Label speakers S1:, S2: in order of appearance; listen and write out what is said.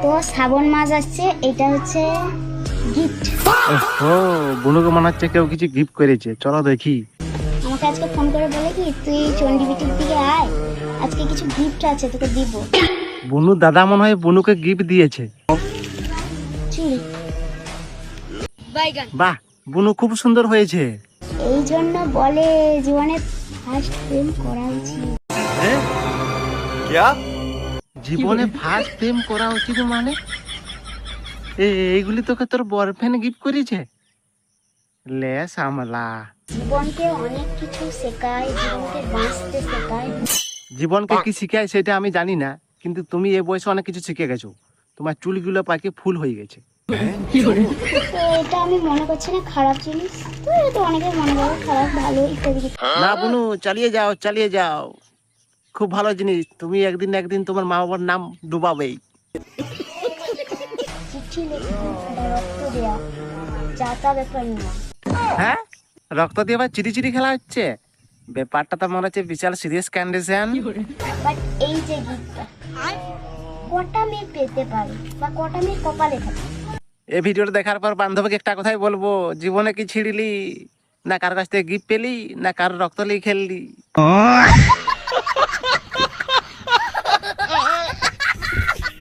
S1: তো শ্রাবণ মাস আসছে, এটা হচ্ছে গিফট।
S2: ও বুনুকে মনে হচ্ছে কেউ কিছু গিফট করেছে, চলো দেখি।
S1: আমাকে আজকে ফোন করে বলে কি তুই চন্ডিবিটির দিকে আয়, আজকে কিছু গিফট আছে তোকে দিব।
S2: বুনু দাদা মনে হয় বুনুকে গিফট দিয়েছে।
S1: চুল
S2: বাহ, বুনু খুব সুন্দর হয়েছে।
S1: এই জন্য বলে জীবনে ফার্স্ট প্রেম করা উচিত।
S2: জীবনে ফার্স্ট প্রেম করা উচিত মানে? এইগুলি তোকে তোর বয়ফ্রেন্ড গিফট করেছে? লে সামলা।
S1: জীবনকে অনেক কিছু শেখায়, জীবনকে বাঁচতে শেখায়।
S2: জীবনকে কি শিখায় সেটা আমি জানি না, কিন্তু তুমি এই বয়সে অনেক কিছু শিখে গেছো। তোমার চুলগুলো পাকে ফুল হয়ে গেছে।
S1: তো এটা আমি মনে করছি না খারাপ জিনিস, তো এটা অনেকে মনে করে খারাপ ভালো ইত্যাদি।
S2: না বুনু, চালিয়ে যাও চালিয়ে যাও, খুব ভালো জিনিস। তুমি একদিন না একদিন তোমার মা বাবার নাম ডুবাবেই।
S1: চিঠি লেখা এটা রক্ত দেয়া, যা তা ব্যাপার না।
S2: হ্যাঁ, রক্ত দিয়ে আবার চিঠি চিঠি খেলা হচ্ছে? ব্যাপারটা তো মনে হচ্ছে বিশাল সিরিয়াস কন্ডিশন।
S1: বাট এই যে গিফটটা কটা মেয়ে পেতে পারে বা কটা মেয়ে কপালে থাকে?
S2: এই ভিডিওটা দেখার পর বান্ধবীকে একটা কথাই বলবো, জীবনে কি ছিড়িলি? না কার কাছ থেকে গিফট পেলি, না কার রক্ত লিয়ে খেললি?